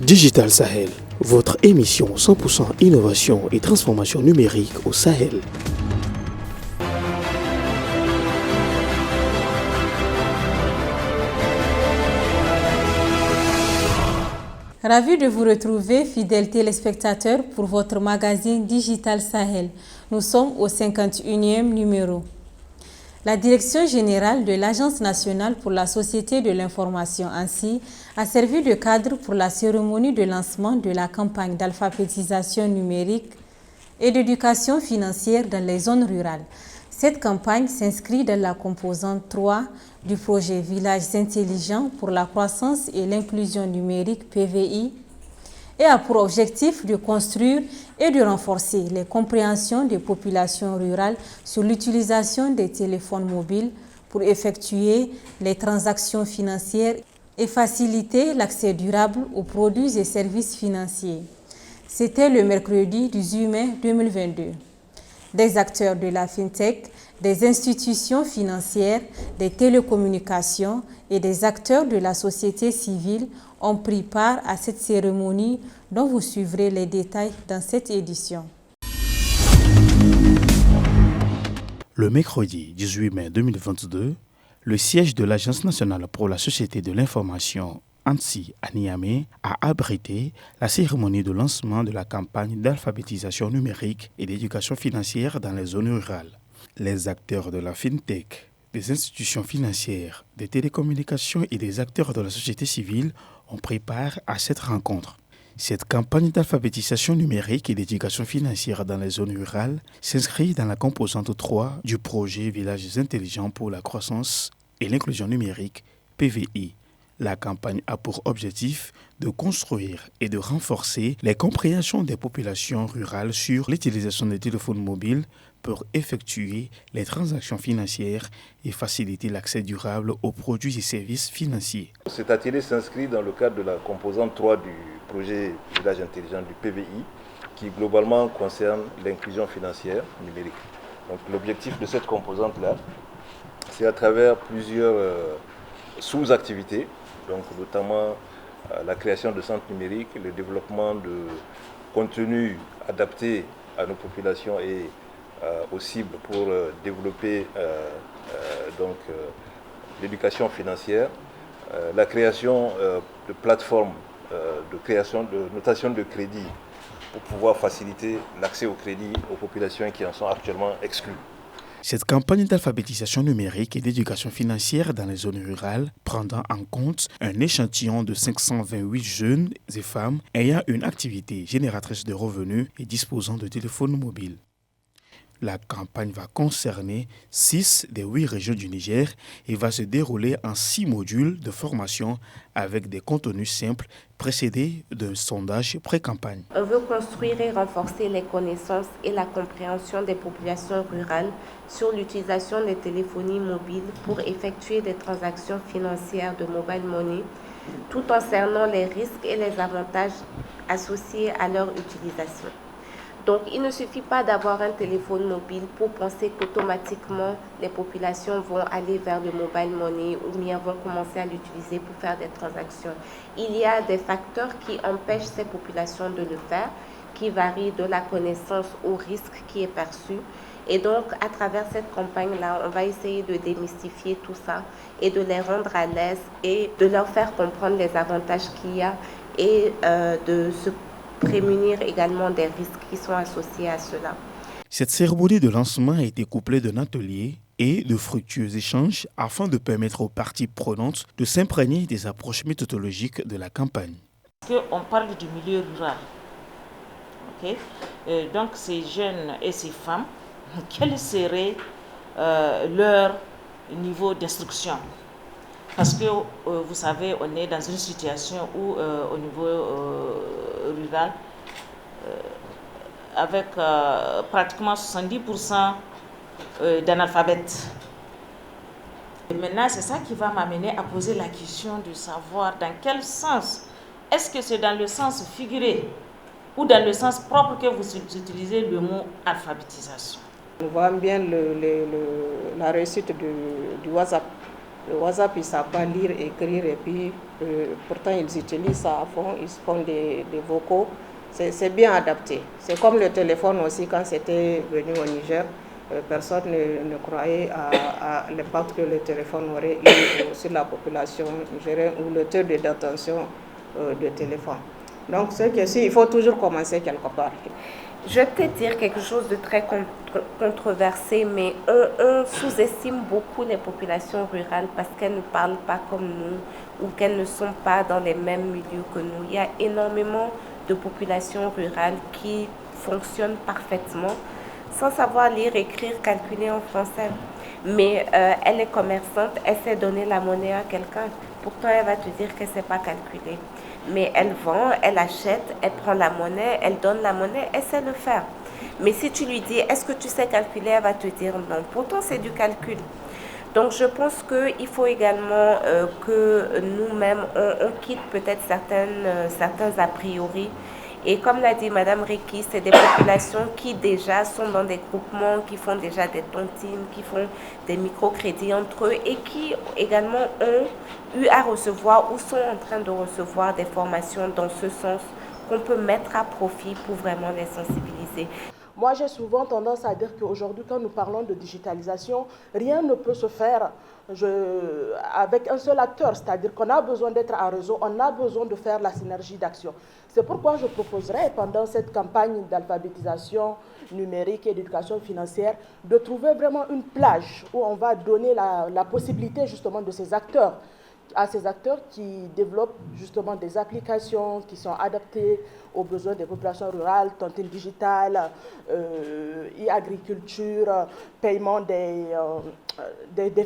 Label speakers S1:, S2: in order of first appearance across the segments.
S1: Digital Sahel, votre émission 100% innovation et transformation numérique au Sahel.
S2: Ravi de vous retrouver, fidèles téléspectateurs, pour votre magazine Digital Sahel. Nous sommes au 51e numéro. La Direction générale de l'Agence nationale pour la société de l'information ANSSI a servi de cadre pour la cérémonie de lancement de la campagne d'alphabétisation numérique et d'éducation financière dans les zones rurales. Cette campagne s'inscrit dans la composante 3 du projet Villages intelligents pour la croissance et l'inclusion numérique PVI et a pour objectif de construire et de renforcer les compréhensions des populations rurales sur l'utilisation des téléphones mobiles pour effectuer les transactions financières et faciliter l'accès durable aux produits et services financiers. C'était le mercredi 18 mai 2022. Des acteurs de la FinTech, des institutions financières, des télécommunications et des acteurs de la société civile ont pris part à cette cérémonie dont vous suivrez les détails dans cette édition.
S1: Le mercredi 18 mai 2022, le siège de l'Agence nationale pour la société de l'information ANSSI à Niamey a abrité la cérémonie de lancement de la campagne d'alphabétisation numérique et d'éducation financière dans les zones rurales. Les acteurs de la FinTech, des institutions financières, des télécommunications et des acteurs de la société civile ont pris part à cette rencontre. Cette campagne d'alphabétisation numérique et d'éducation financière dans les zones rurales s'inscrit dans la composante 3 du projet Villages intelligents pour la croissance et l'inclusion numérique PVI. La campagne a pour objectif de construire et de renforcer les compréhensions des populations rurales sur l'utilisation des téléphones mobiles pour effectuer les transactions financières et faciliter l'accès durable aux produits et services financiers.
S3: Cet atelier s'inscrit dans le cadre de la composante 3 du projet Village intelligent du PVI qui globalement concerne l'inclusion financière numérique. Donc, l'objectif de cette composante-là, c'est à travers plusieurs sous-activités, donc notamment la création de centres numériques, le développement de contenus adaptés à nos populations et aux cibles pour développer l'éducation financière, la création de plateformes de création de notation de crédit pour pouvoir faciliter l'accès au crédit aux populations qui en sont actuellement exclues.
S1: Cette campagne d'alphabétisation numérique et d'éducation financière dans les zones rurales prendra en compte un échantillon de 528 jeunes et femmes ayant une activité génératrice de revenus et disposant de téléphones mobiles. La campagne va concerner 6 des 8 régions du Niger et va se dérouler en 6 modules de formation avec des contenus simples précédés d'un sondage pré-campagne.
S4: On veut construire et renforcer les connaissances et la compréhension des populations rurales sur l'utilisation des téléphonies mobiles pour effectuer des transactions financières de mobile money, tout en cernant les risques et les avantages associés à leur utilisation. Donc, il ne suffit pas d'avoir un téléphone mobile pour penser qu'automatiquement les populations vont aller vers le mobile money ou bien vont commencer à l'utiliser pour faire des transactions. Il y a des facteurs qui empêchent ces populations de le faire, qui varient de la connaissance au risque qui est perçu. Et donc, à travers cette campagne-là, on va essayer de démystifier tout ça et de les rendre à l'aise et de leur faire comprendre les avantages qu'il y a et de se prémunir également des risques qui sont associés à cela.
S1: Cette cérémonie de lancement a été couplée d'un atelier et de fructueux échanges afin de permettre aux parties prenantes de s'imprégner des approches méthodologiques de la campagne.
S5: On parle du milieu rural. Okay? Donc ces jeunes et ces femmes, quel serait leur niveau d'instruction? Parce que vous savez, on est dans une situation où au niveau rural, avec pratiquement 70% d'analphabètes. Et maintenant, c'est ça qui va m'amener à poser la question de savoir dans quel sens. Est-ce que c'est dans le sens figuré ou dans le sens propre que vous utilisez le mot alphabétisation?
S6: On voit bien la réussite du WhatsApp Le WhatsApp, ils ne savent pas lire, écrire, et puis pourtant ils utilisent ça à fond, ils font des vocaux. C'est bien adapté. C'est comme le téléphone aussi, quand c'était venu au Niger, personne ne croyait à l'impact que le téléphone aurait eu sur la population nigérienne ou le taux de détention de téléphone. Donc, c'est que il faut toujours commencer quelque part.
S4: Je vais peut-être dire quelque chose de très controversé, mais on sous-estime beaucoup les populations rurales parce qu'elles ne parlent pas comme nous ou qu'elles ne sont pas dans les mêmes milieux que nous. Il y a énormément de populations rurales qui fonctionnent parfaitement sans savoir lire, écrire, calculer en français. Mais elle est commerçante, elle sait donner la monnaie à quelqu'un. Pourtant, elle va te dire qu'elle ne sait pas calculer. Mais elle vend, elle achète, elle prend la monnaie, elle donne la monnaie, elle sait le faire. Mais si tu lui dis, est-ce que tu sais calculer, elle va te dire non. Pourtant, c'est du calcul. Donc, je pense qu'il faut également que nous-mêmes, on quitte peut-être certains a priori. Et comme l'a dit Madame Recky, c'est des populations qui déjà sont dans des groupements, qui font déjà des tontines, qui font des microcrédits entre eux et qui également ont eu à recevoir ou sont en train de recevoir des formations dans ce sens qu'on peut mettre à profit pour vraiment les sensibiliser.
S7: Moi, j'ai souvent tendance à dire qu'aujourd'hui, quand nous parlons de digitalisation, rien ne peut se faire avec un seul acteur, c'est-à-dire qu'on a besoin d'être en réseau, on a besoin de faire la synergie d'action. C'est pourquoi je proposerai, pendant cette campagne d'alphabétisation numérique et d'éducation financière, de trouver vraiment une plage où on va donner la possibilité justement de ces acteurs, à ces acteurs qui développent justement des applications qui sont adaptées aux besoins des populations rurales, tontine digitale, e-agriculture, paiement des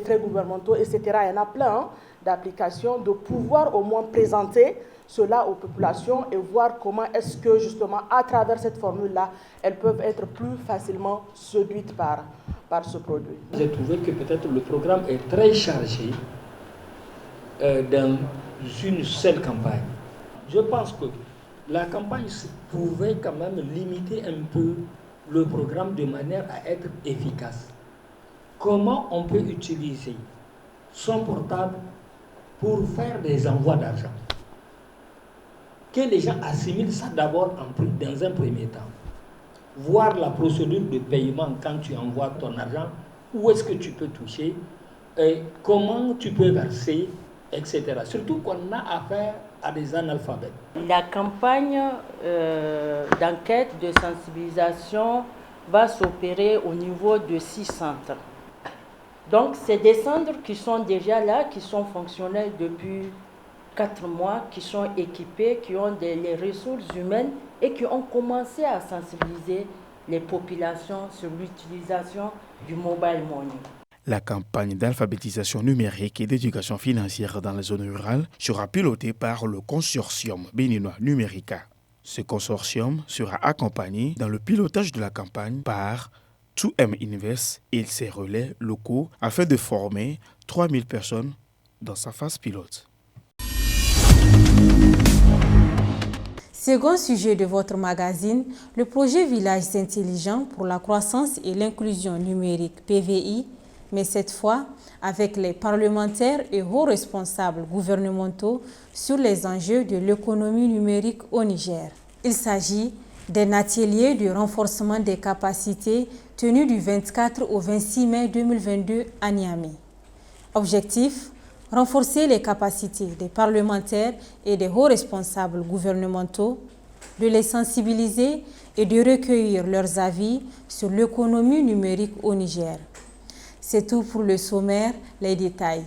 S7: frais gouvernementaux, etc. Il y en a plein d'applications, de pouvoir au moins présenter cela aux populations et voir comment est-ce que justement à travers cette formule-là, elles peuvent être plus facilement séduites par ce produit.
S8: J'ai trouvé que peut-être le programme est très chargé dans une seule campagne. Je pense que la campagne pouvait quand même limiter un peu le programme de manière à être efficace. Comment on peut utiliser son portable pour faire des envois d'argent? Que les gens assimilent ça d'abord dans un premier temps. Voir la procédure de paiement quand tu envoies ton argent, où est-ce que tu peux toucher, et comment tu peux verser, etc. Surtout qu'on a affaire à des analphabètes.
S9: La campagne d'enquête de sensibilisation va s'opérer au niveau de 6 centres. Donc, c'est des centres qui sont déjà là, qui sont fonctionnels depuis 4 mois, qui sont équipés, qui ont les ressources humaines et qui ont commencé à sensibiliser les populations sur l'utilisation du mobile money.
S1: La campagne d'alphabétisation numérique et d'éducation financière dans les zones rurales sera pilotée par le consortium béninois Numérica. Ce consortium sera accompagné dans le pilotage de la campagne par 2M Invest et ses relais locaux afin de former 3000 personnes dans sa phase pilote.
S2: Second sujet de votre magazine, le projet Villages intelligents pour la croissance et l'inclusion numérique PVI, mais cette fois avec les parlementaires et hauts responsables gouvernementaux sur les enjeux de l'économie numérique au Niger. Il s'agit d'un atelier de renforcement des capacités tenu du 24 au 26 mai 2022 à Niamey. Objectif : renforcer les capacités des parlementaires et des hauts responsables gouvernementaux, de les sensibiliser et de recueillir leurs avis sur l'économie numérique au Niger. C'est tout pour le sommaire, les détails.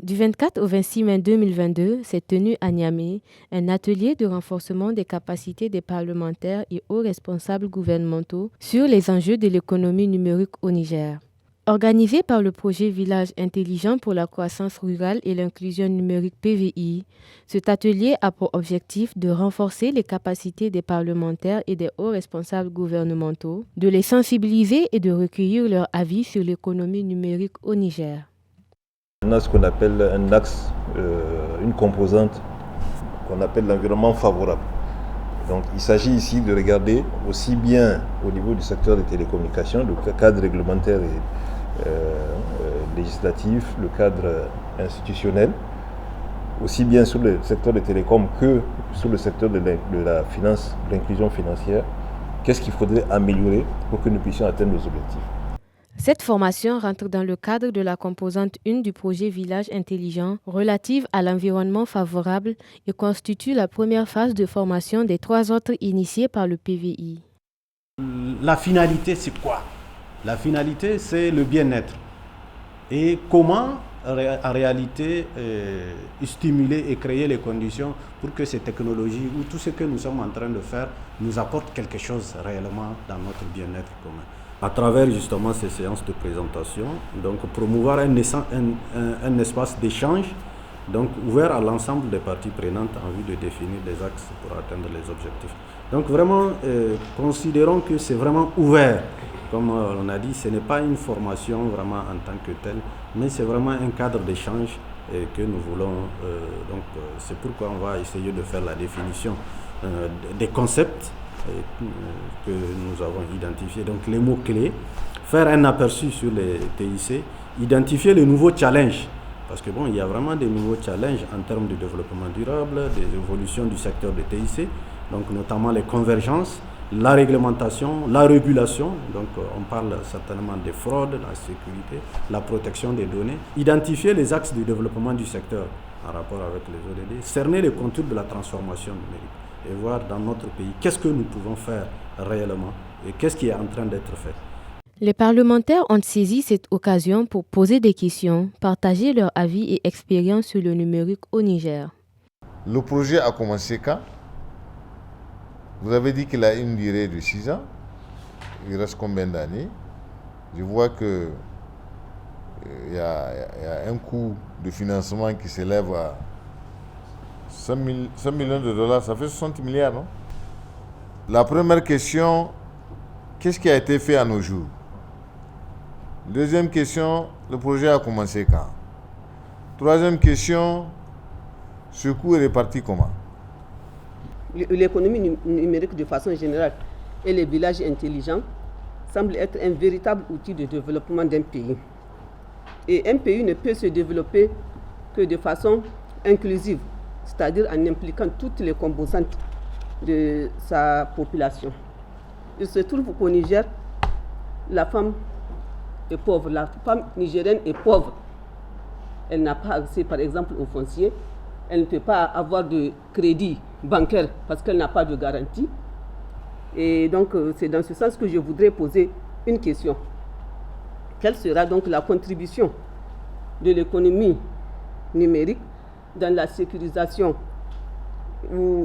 S10: Du 24 au 26 mai 2022 s'est tenu à Niamey un atelier de renforcement des capacités des parlementaires et hauts responsables gouvernementaux sur les enjeux de l'économie numérique au Niger. Organisé par le projet Villages intelligents pour la croissance rurale et l'inclusion numérique PVI, cet atelier a pour objectif de renforcer les capacités des parlementaires et des hauts responsables gouvernementaux, de les sensibiliser et de recueillir leurs avis sur l'économie numérique au Niger.
S3: On a ce qu'on appelle un axe, une composante qu'on appelle l'environnement favorable. Donc il s'agit ici de regarder aussi bien au niveau du secteur des télécommunications, le cadre réglementaire législatif, le cadre institutionnel, aussi bien sur le secteur des télécoms que sur le secteur de la finance, de l'inclusion financière. Qu'est-ce qu'il faudrait améliorer pour que nous puissions atteindre nos objectifs?
S10: Cette formation rentre dans le cadre de la composante 1 du projet Village intelligent relative à l'environnement favorable et constitue la première phase de formation des 3 autres initiées par le PVI.
S11: La finalité, c'est quoi? La finalité, c'est le bien-être. Et comment, en réalité, stimuler et créer les conditions pour que ces technologies ou tout ce que nous sommes en train de faire nous apporte quelque chose réellement dans notre bien-être commun. À travers justement ces séances de présentation, donc promouvoir un espace d'échange donc ouvert à l'ensemble des parties prenantes en vue de définir des axes pour atteindre les objectifs. Donc vraiment, considérons que c'est vraiment ouvert. Comme on a dit, ce n'est pas une formation vraiment en tant que telle, mais c'est vraiment un cadre d'échange que nous voulons. C'est pourquoi on va essayer de faire la définition des concepts que nous avons identifiés. Donc les mots-clés, faire un aperçu sur les TIC, identifier les nouveaux challenges. Parce que il y a vraiment des nouveaux challenges en termes de développement durable, des évolutions du secteur des TIC, donc notamment les convergences, la réglementation, la régulation, donc on parle certainement des fraudes, la sécurité, la protection des données, identifier les axes du développement du secteur en rapport avec les ODD, cerner les contours de la transformation numérique et voir dans notre pays qu'est-ce que nous pouvons faire réellement et qu'est-ce qui est en train d'être fait.
S10: Les parlementaires ont saisi cette occasion pour poser des questions, partager leurs avis et expériences sur le numérique au Niger.
S12: Le projet a commencé quand? Vous avez dit qu'il a une durée de 6 ans. Il reste combien d'années? Je vois qu'il y a un coût de financement qui s'élève à 100 millions de dollars. Ça fait 60 milliards, non? La première question, qu'est-ce qui a été fait à nos jours? Deuxième question, le projet a commencé quand? Troisième question, ce coût est réparti comment?
S13: L'économie numérique de façon générale et les villages intelligents semblent être un véritable outil de développement d'un pays. Et un pays ne peut se développer que de façon inclusive, c'est-à-dire en impliquant toutes les composantes de sa population. Il se trouve qu'au Niger, la femme est pauvre. La femme nigérienne est pauvre. Elle n'a pas accès, par exemple, au foncier. Elle ne peut pas avoir de crédit bancaire parce qu'elle n'a pas de garantie. Et donc, c'est dans ce sens que je voudrais poser une question. Quelle sera donc la contribution de l'économie numérique dans la sécurisation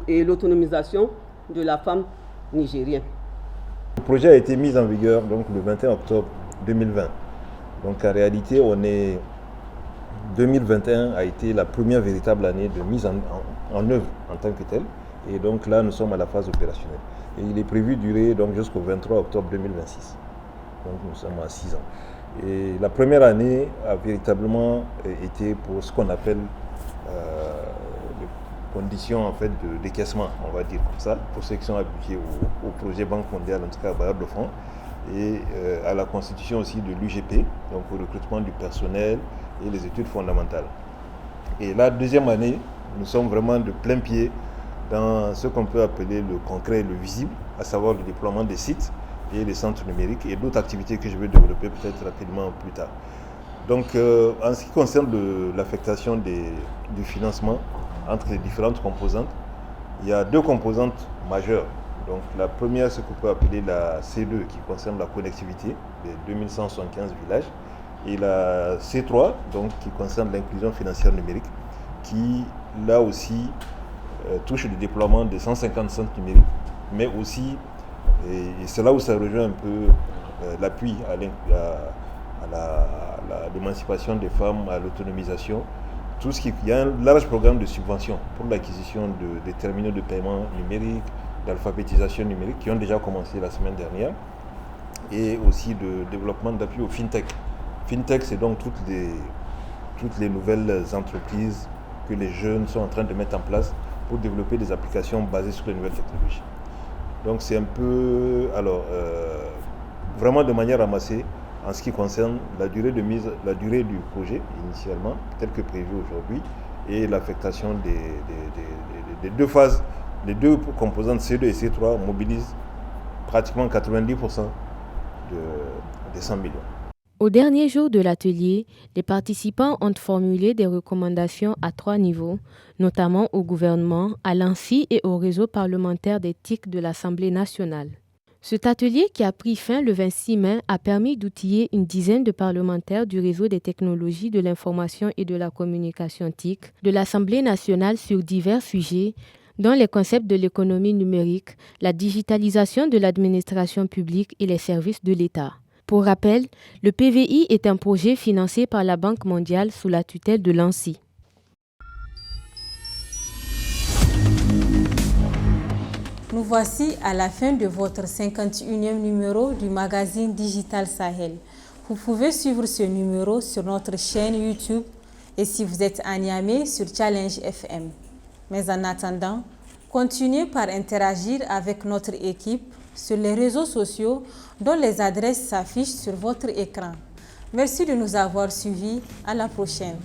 S13: et l'autonomisation de la femme nigérienne?
S3: Le projet a été mis en vigueur donc, le 21 octobre 2020. Donc en réalité, 2021 a été la première véritable année de mise en œuvre en tant que telle. Et donc là, nous sommes à la phase opérationnelle. Et il est prévu de durer donc, jusqu'au 23 octobre 2026. Donc nous sommes à 6 ans. Et la première année a véritablement été pour ce qu'on appelle les conditions en fait, de décaissement, on va dire comme ça, pour ceux qui sont habitués au projet Banque mondiale, en tout cas à bailleur de fonds, et à la constitution aussi de l'UGP, donc au recrutement du personnel et les études fondamentales. Et la deuxième année, nous sommes vraiment de plein pied dans ce qu'on peut appeler le concret et le visible, à savoir le déploiement des sites et les centres numériques et d'autres activités que je vais développer peut-être rapidement plus tard. Donc en ce qui concerne l'affectation du financement entre les différentes composantes, il y a 2 composantes majeures. Donc la première, ce qu'on peut appeler la C2 qui concerne la connectivité des 2175 villages et la C3 donc, qui concerne l'inclusion financière numérique qui là aussi touche le déploiement de 150 centres numériques mais aussi, et c'est là où ça rejoint un peu l'appui à l'émancipation des femmes, à l'autonomisation. Il y a un large programme de subvention pour l'acquisition des terminaux de paiement numérique, d'alphabétisation numérique qui ont déjà commencé la semaine dernière et aussi de développement d'appui au FinTech. FinTech, c'est donc toutes les nouvelles entreprises que les jeunes sont en train de mettre en place pour développer des applications basées sur les nouvelles technologies. Donc c'est un peu, vraiment de manière ramassée, en ce qui concerne la durée du projet initialement, tel que prévu aujourd'hui, et l'affectation des deux phases. Les deux composantes C2 et C3 mobilisent pratiquement 90% des 100 millions.
S10: Au dernier jour de l'atelier, les participants ont formulé des recommandations à 3 niveaux, notamment au gouvernement, à l'ANSSI et au réseau parlementaire d'éthique de l'Assemblée nationale. Cet atelier, qui a pris fin le 26 mai, a permis d'outiller une dizaine de parlementaires du réseau des technologies de l'information et de la communication TIC de l'Assemblée nationale sur divers sujets, dont les concepts de l'économie numérique, la digitalisation de l'administration publique et les services de l'État. Pour rappel, le PVI est un projet financé par la Banque mondiale sous la tutelle de l'ANSSI.
S2: Nous voici à la fin de votre 51e numéro du magazine Digital Sahel. Vous pouvez suivre ce numéro sur notre chaîne YouTube et si vous êtes à Niamey sur Challenge FM. Mais en attendant, continuez par interagir avec notre équipe sur les réseaux sociaux dont les adresses s'affichent sur votre écran. Merci de nous avoir suivis. À la prochaine.